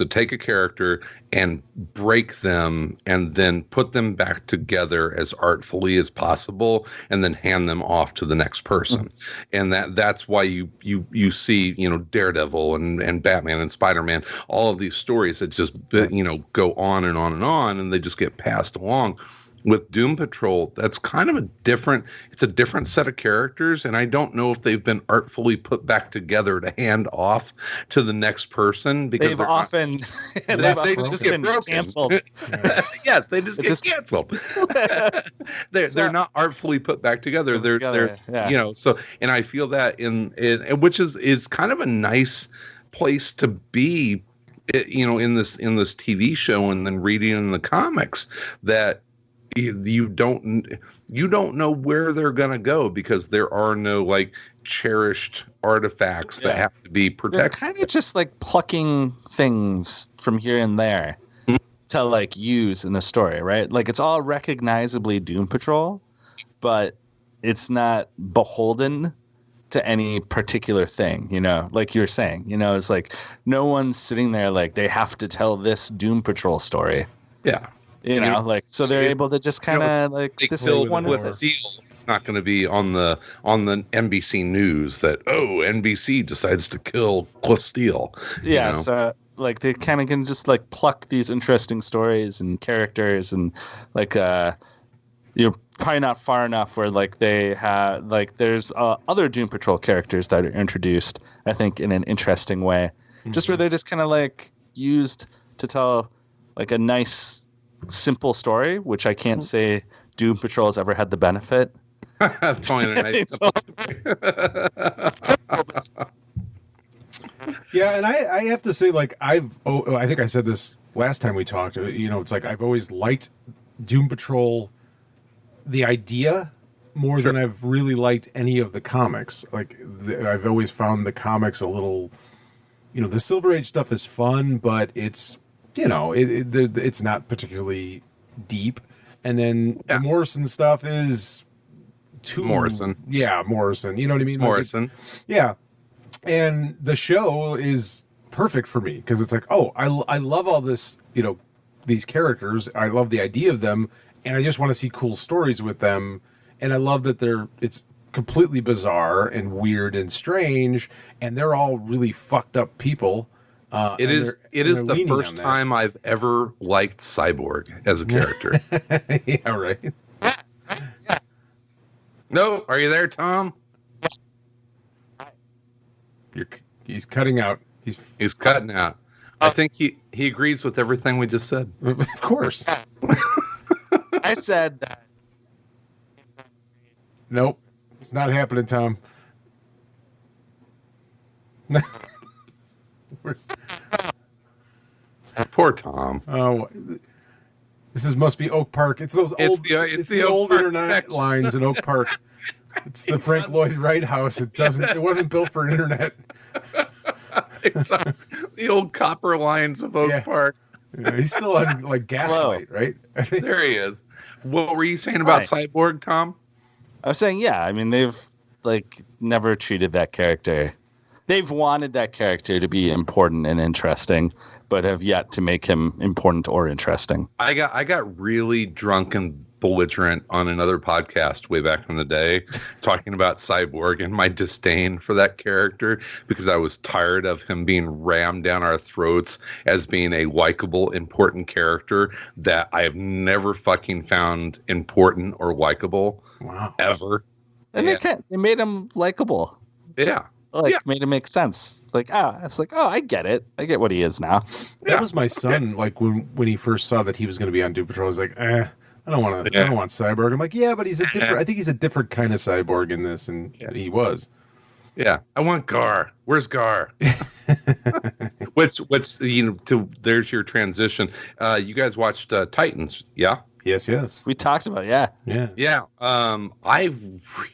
take a character and break them and then put them back together as artfully as possible and then hand them off to the next person. And that's why you see, Daredevil and Batman and Spider-Man, all of these stories that just, go on and on and on, and they just get passed along. With Doom Patrol, that's kind of a different set of characters, and I don't know if they've been artfully put back together to hand off to the next person, because they've often just get canceled. Yes, they just get canceled. They're not artfully put back together. They're so, and I feel that in which is kind of a nice place to be, in this TV show, and then reading in the comics that you don't know where they're gonna go, because there are no like cherished artifacts that have to be protected. They're kind of just like plucking things from here and there to like use in the story, right? Like it's all recognizably Doom Patrol, but it's not beholden to any particular thing, like you're saying, it's like no one's sitting there like they have to tell this Doom Patrol story. Yeah. Like, so they're able to just kind of like, this is one with Steel. It's not going to be on the NBC News that, NBC decides to kill Cliff Steele. Yeah. So like they kind of can just like pluck these interesting stories and characters and like, probably not far enough where like they have like there's other Doom Patrol characters that are introduced, I think, in an interesting way, just where they're just kind of like used to tell like a nice, simple story, which I can't say Doom Patrol has ever had the benefit. Yeah, and I have to say, like, I think I said this last time we talked. It's like I've always liked Doom Patrol, the idea, more than I've really liked any of the comics. Like, I've always found the comics a little, the Silver Age stuff is fun, but it's, it's not particularly deep. And then the Morrison stuff is too Morrison. Yeah, Morrison. You know what I mean? It's Morrison. Yeah. And the show is perfect for me because it's like, I love all this, these characters. I love the idea of them, and I just want to see cool stories with them. And I love that it's completely bizarre and weird and strange, and they're all really fucked up people. It is the first time I've ever liked Cyborg as a character. Yeah, right. No, are you there, Tom? He's cutting out. He's cutting out. I think he agrees with everything we just said. Of course. I said that. Nope, it's not happening, Tom. Poor Tom. Oh, must be Oak Park. It's those old. It's the old internet lines in Oak Park. It's the Frank Lloyd Wright house. It wasn't built for internet. It's the old copper lines of Oak Park. Yeah, he's still on like Gaslight, right? There he is. What were you saying about Cyborg, Tom? I was saying, I mean, they've like never treated that character. They've wanted that character to be important and interesting, but have yet to make him important or interesting. I got really drunk and belligerent on another podcast way back in the day talking about Cyborg and my disdain for that character because I was tired of him being rammed down our throats as being a likable, important character that I have never fucking found important or likable. Wow. Ever. And they made him likable. Yeah. Made it make sense. It's like, I get it. I get what he is now. That was my son. Like when he first saw that he was going to be on Doom Patrol, I was like, I don't want Cyborg. I'm like, but he's a different. I think he's a different kind of Cyborg in this, and he was. Yeah, I want Gar. Where's Gar? What's there's your transition. You guys watched Titans, yeah? Yes. We talked about yeah. I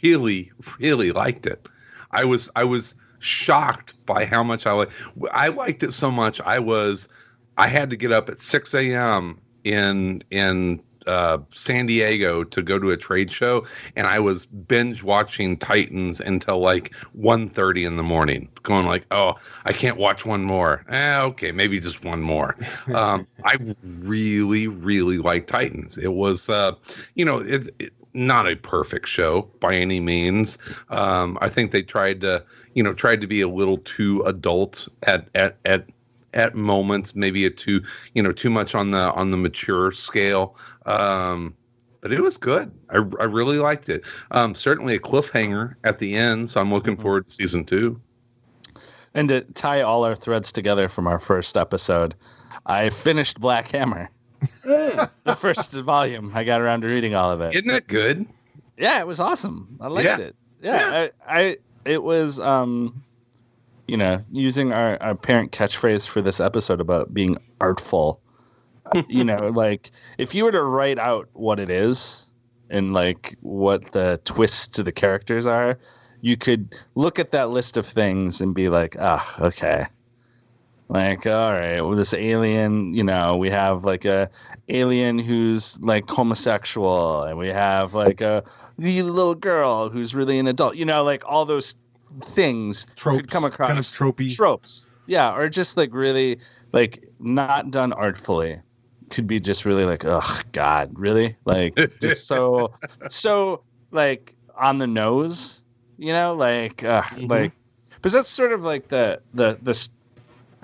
really, really liked it. I was shocked by how much I liked it so much. I had to get up at 6 a.m. in San Diego to go to a trade show, and I was binge watching Titans until like 1:30 in the morning, going like, I can't watch one more. Okay, maybe just one more. I really, really liked Titans. It was, it's not a perfect show by any means. I think they tried to be a little too adult at moments, maybe too much on the mature scale. But it was good. I really liked it. Certainly a cliffhanger at the end, so I'm looking forward to season 2. And to tie all our threads together from our first episode, I finished Black Hammer. The first volume. I got around to reading all of it. Isn't that good? Yeah, it was awesome. I liked it. Yeah. It was using our parent catchphrase for this episode about being artful. Like if you were to write out what it is and like what the twists to the characters are, you could look at that list of things and be like, okay. Like, all right, well, this alien, we have like a alien who's like homosexual, and we have like a the little girl who's really an adult, like all those things tropes, could come across kind of tropey tropes. Yeah. Or just like really like not done artfully could be just really like, oh God, really? Like just so like on the nose, like, like, because that's sort of like the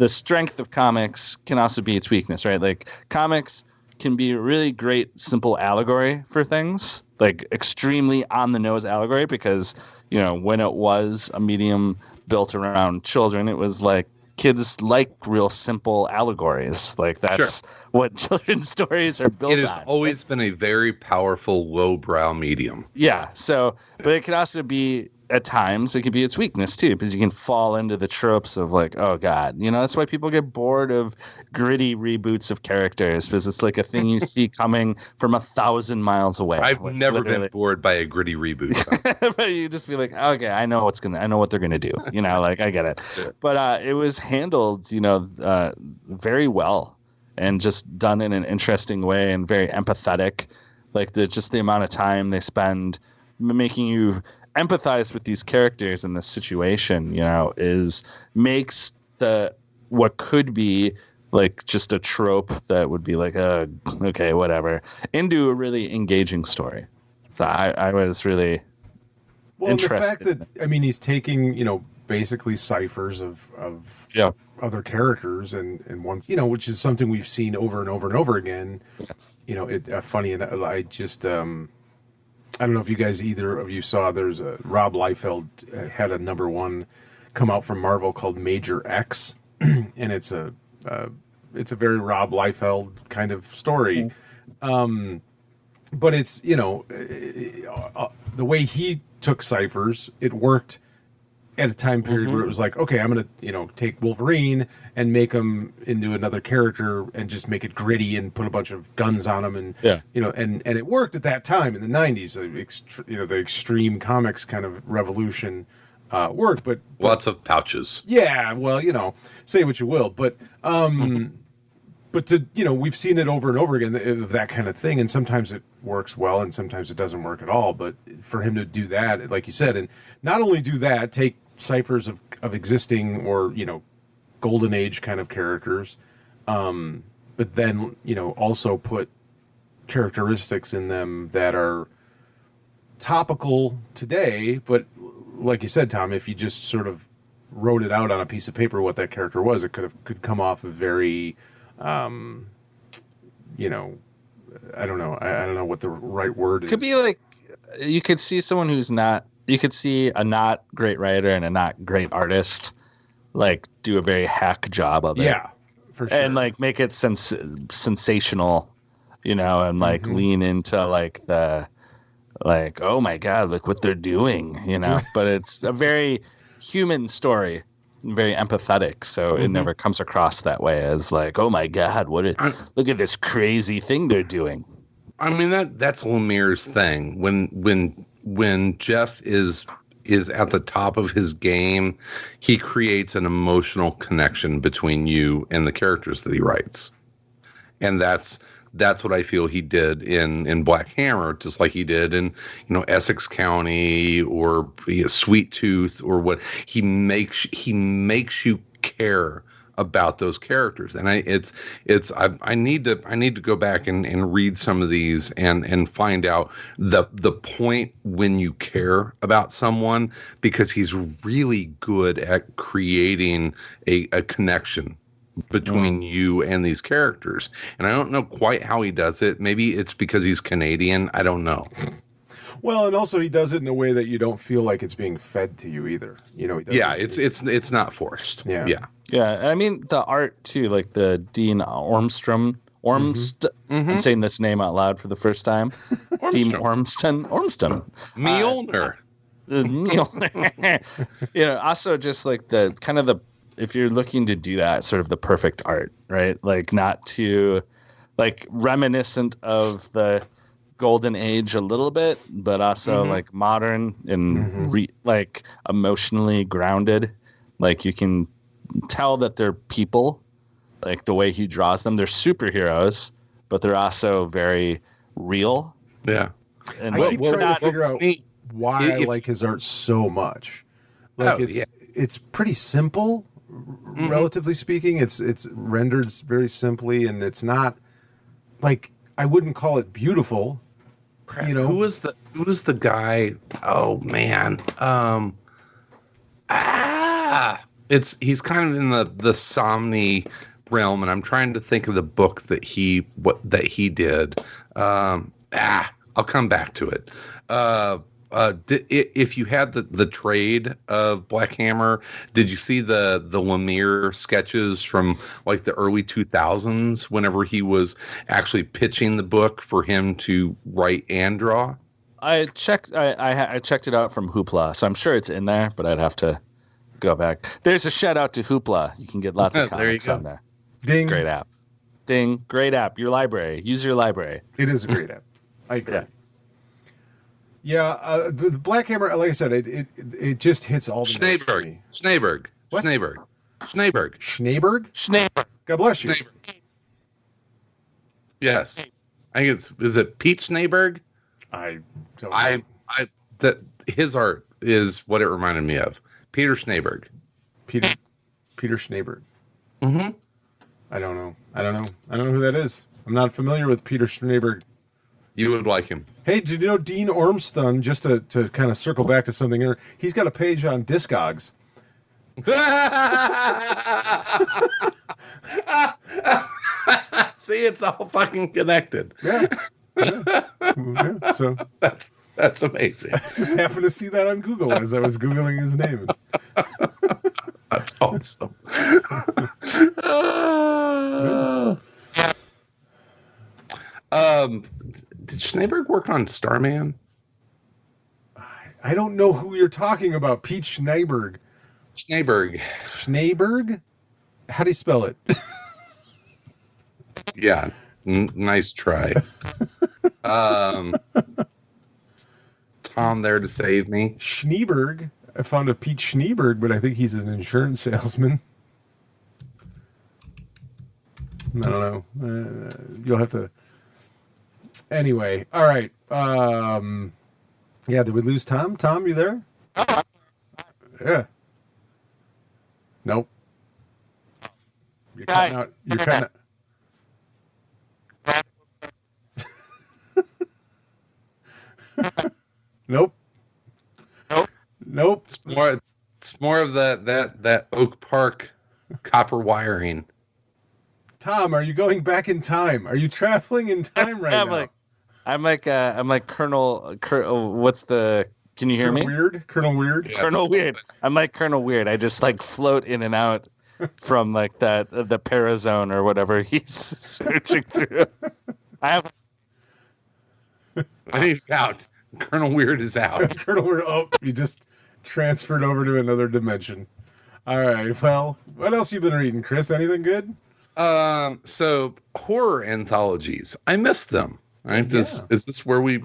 strength of comics can also be its weakness, right? Like comics can be a really great, simple allegory for things, like extremely on the nose allegory, because, when it was a medium built around children, it was like kids like real simple allegories. Like that's what children's stories are built on. It has always been a very powerful lowbrow medium. Yeah. So, but it could also be, at times, it can be its weakness too, because you can fall into the tropes of like, oh God, that's why people get bored of gritty reboots of characters, because it's like a thing you see coming from 1,000 miles away. I've never been bored by a gritty reboot. But you just be like, okay, I know what they're gonna do. Like I get it. But it was handled, very well, and just done in an interesting way and very empathetic. Like the amount of time they spend making you empathize with these characters in this situation, makes what could be like just a trope that would be like, okay, whatever, into a really engaging story. So I was really interested. The fact that he's taking basically ciphers of other characters and ones which is something we've seen over and over and over again. Funny enough, I just I don't know if you guys, either of you, saw, there's a Rob Liefeld had a #1 come out from Marvel called Major X, and it's a very Rob Liefeld kind of story. But it's, the way he took ciphers, it worked at a time period where it was like, okay, I'm going to, take Wolverine and make him into another character and just make it gritty and put a bunch of guns on him. And, and it worked at that time in the 90s, the extreme comics kind of revolution worked, but lots of pouches. Yeah. Well, say what you will, but to, we've seen it over and over again, that kind of thing. And sometimes it works well and sometimes it doesn't work at all. But for him to do that, like you said, and not only do that, take ciphers of existing or, golden age kind of characters, but then, also put characteristics in them that are topical today. But like you said, Tom, if you just sort of wrote it out on a piece of paper what that character was, it could come off a very... I don't know. I don't know what the right word is. Could be like, you could see someone you could see a not great writer and a not great artist, like do a very hack job of it. Yeah, for sure. And like make it sensational, and like lean into like oh my God, look what they're doing, but it's a very human story. Very empathetic, so it never comes across that way as like, oh my God, look at this crazy thing they're doing. I mean, that's Lemire's thing. When Jeff is at the top of his game, he creates an emotional connection between you and the characters that he writes, and that's what I feel he did in Black Hammer, just like he did in Essex County or Sweet Tooth or what. He makes you care about those characters, and I need to go back and read some of these and find out the point when you care about someone, because he's really good at creating a connection between you and these characters. And I don't know quite how he does it. Maybe it's because he's Canadian. I don't know. Well, and also he does it in a way that you don't feel like it's being fed to you either. He does it's not forced. Yeah. I mean, the art too, like the Dean Ormston. I'm saying this name out loud for the first time. Dean Ormston. Mjolnir. Also just like the kind of the, if you're looking to do that, sort of the perfect art, right? Like not too, like reminiscent of the golden age a little bit, but also like modern and like emotionally grounded. Like you can tell that they're people, like the way he draws them. They're superheroes, but they're also very real. Yeah. And I keep trying to figure out why I like his art so much. Like it's pretty simple, relatively speaking. It's rendered very simply, and it's not like, I wouldn't call it beautiful. You know, who was the guy? Oh man, he's kind of in the Somni realm, and I'm trying to think of the book that he did. I'll come back to it. If you had the trade of Black Hammer, did you see the Lemire sketches from like the early 2000s whenever he was actually pitching the book for him to write and draw? I checked it out from Hoopla, so I'm sure it's in there, but I'd have to go back. There's a shout out to Hoopla. You can get lots of comics on there. Ding. It's a great app. Ding. Great app. Your library. Use your library. It is a great app. I agree. Yeah, the Black Hammer, like I said, it just hits all the notes for me. Schneeberg. What? Schneeberg. God bless you. Schneeberg. Yes. I think is it Pete Schneeberg? I don't know. His art is what it reminded me of. Peter Schneeberg. Peter Schneeberg. Mm-hmm. I don't know who that is. I'm not familiar with Peter Schneeberg. You would like him. Hey, did you know Dean Ormston, just to kind of circle back to something here, he's got a page on Discogs. See, it's all fucking connected. Yeah. So that's amazing. I just happened to see that on Google as I was Googling his name. That's awesome. Did Schneeberg work on Starman? I don't know who you're talking about. Pete Schneeberg. Schneeberg? How do you spell it? Yeah. Nice try. Tom there to save me. Schneeberg. I found a Pete Schneeberg, but I think he's an insurance salesman. I don't know. You'll have to... Anyway, all right. Yeah, did we lose Tom? Tom, you there? Yeah. Nope. You're cutting out. You're cutting out. Nope. It's more of that Oak Park copper wiring. Tom, are you going back in time? Are you traveling in time right now? I'm like Colonel. What's the? Can you hear me? Colonel Weird. Yeah, Colonel Weird. I'm like Colonel Weird. I just like float in and out from like the parazone or whatever he's searching through. He's out. Colonel Weird is out. Colonel Weird. Oh, you just transferred over to another dimension. All right. Well, what else you been reading, Chris? Anything good? So horror anthologies. I missed them. Right? Is this where we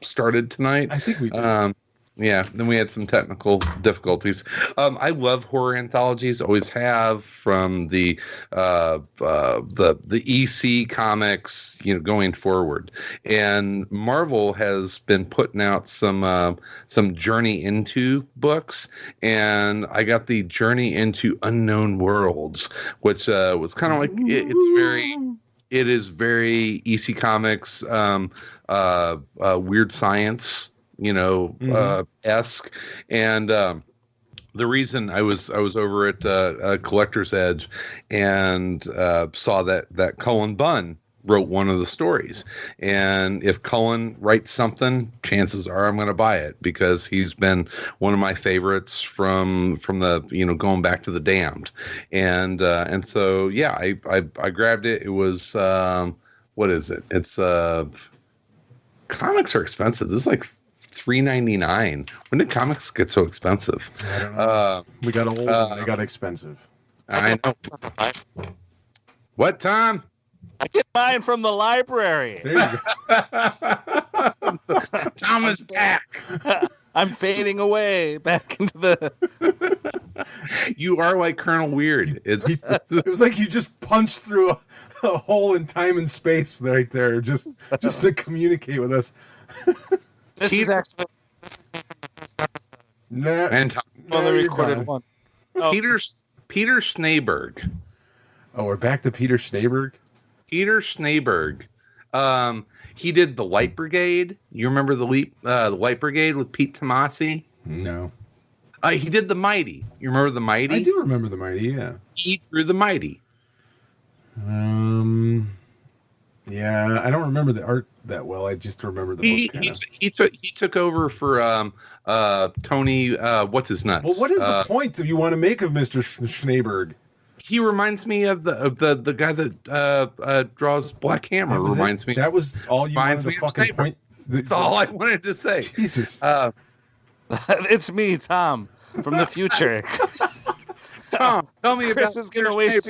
started tonight? I think we did. Yeah, then we had some technical difficulties. I love horror anthologies, always have, from the EC comics, going forward. And Marvel has been putting out some Journey Into books, and I got the Journey Into Unknown Worlds, which was kind of like it is very EC Comics, weird science, esque. And the reason I was over at Collector's Edge and saw that Cullen Bunn wrote one of the stories, and if Cullen writes something, chances are I'm going to buy it, because he's been one of my favorites from the going back to The Damned, and so yeah, I grabbed it. It was what is it? It's comics are expensive. This is like $3.99. When did comics get so expensive? I don't know. We got old and they got expensive. I know. What, Tom? I get mine from the library. There you go. Tom is back. I'm fading away back into the... You are like Colonel Weird. It was like you just punched through a hole in time and space right there, just to communicate with us. This is actually and on the recorded one. Oh. Peter Schneeberg. Oh, we're back to Peter Schneeberg. Peter Schneeberg. He did the White Brigade. You remember the White Brigade with Pete Tomasi? No. He did the Mighty. You remember the Mighty? I do remember the Mighty. Yeah. He drew the Mighty. Yeah, I don't remember the art that well. I just remember the book. He took over for Tony. What's his nuts? Well, what is the point you want to make of Mr. Schneeberg? He reminds me of the guy that draws Black Hammer. Reminds me. That was all you wanted to fucking point. That's all I wanted to say. Jesus. It's me, Tom, from the future. Tom, tell me Chris is gonna waste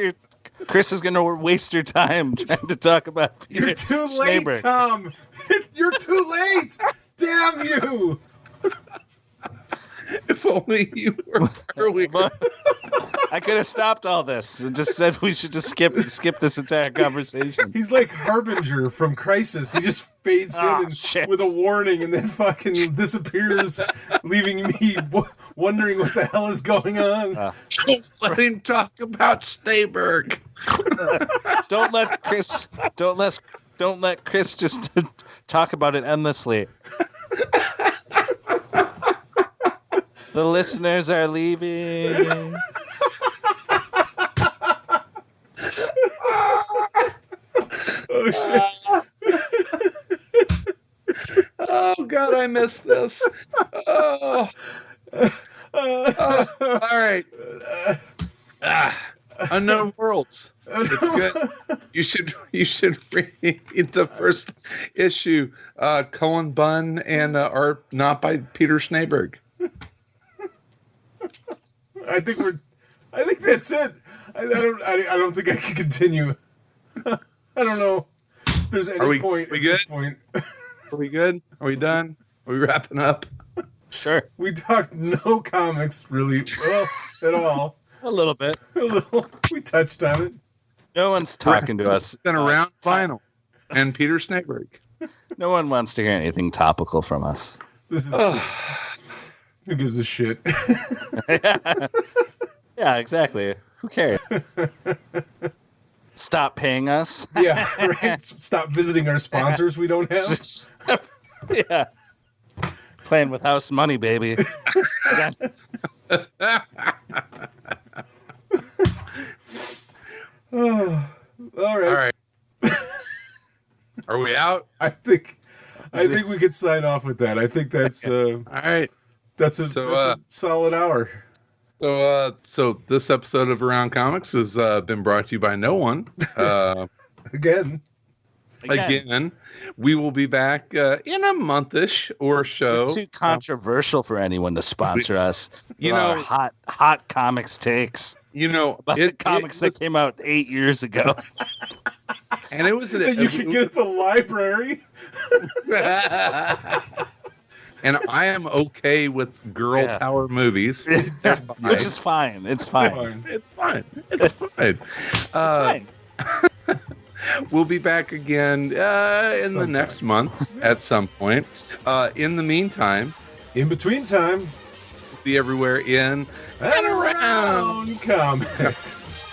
your time trying to talk about Peter You're too late, Schneeberg. Tom. You're too late. Damn you. If only you were earlier. I could have stopped all this and just said we should just skip this entire conversation. He's like Harbinger from Crisis. He just fades in with a warning and then fucking disappears, leaving me wondering what the hell is going on. Don't let him talk about Schneeberg. Don't let Chris just talk about it endlessly. The listeners are leaving. Oh, shit. Oh, God, I missed this. Oh. All right. Unknown Worlds. It's good. You should read the first issue. Cullen Bunn and art not by Peter Schneeberg. I think that's it. I don't think I can continue. I don't know if there's any point at this point. Are we good? Are we done? Are we wrapping up? Sure. We talked no comics really at all. A little bit. A little. We touched on it. No one's talking to us. It's been around vinyl and Peter Schneeberg. No one wants to hear anything topical from us. This is who gives a shit? Yeah, exactly. Who cares? Stop paying us. Yeah, right. Stop visiting our sponsors we don't have. Yeah. Playing with house money, baby. Oh, all right. Are we out? I think we could sign off with that. I think that's all right. That's a solid hour. So this episode of Around Comics has been brought to you by no one. Again. We will be back in a month-ish or so. We're too controversial for anyone to sponsor us. You know, hot comics takes. You know, about the comics that came out 8 years ago. And it was that you could get at the library. And I am okay with girl power movies, which is fine. It's fine. It's fine. It's fine. Fine. We'll be back again in the next month at some point. In the meantime, in between time, we'll be everywhere in and around comics.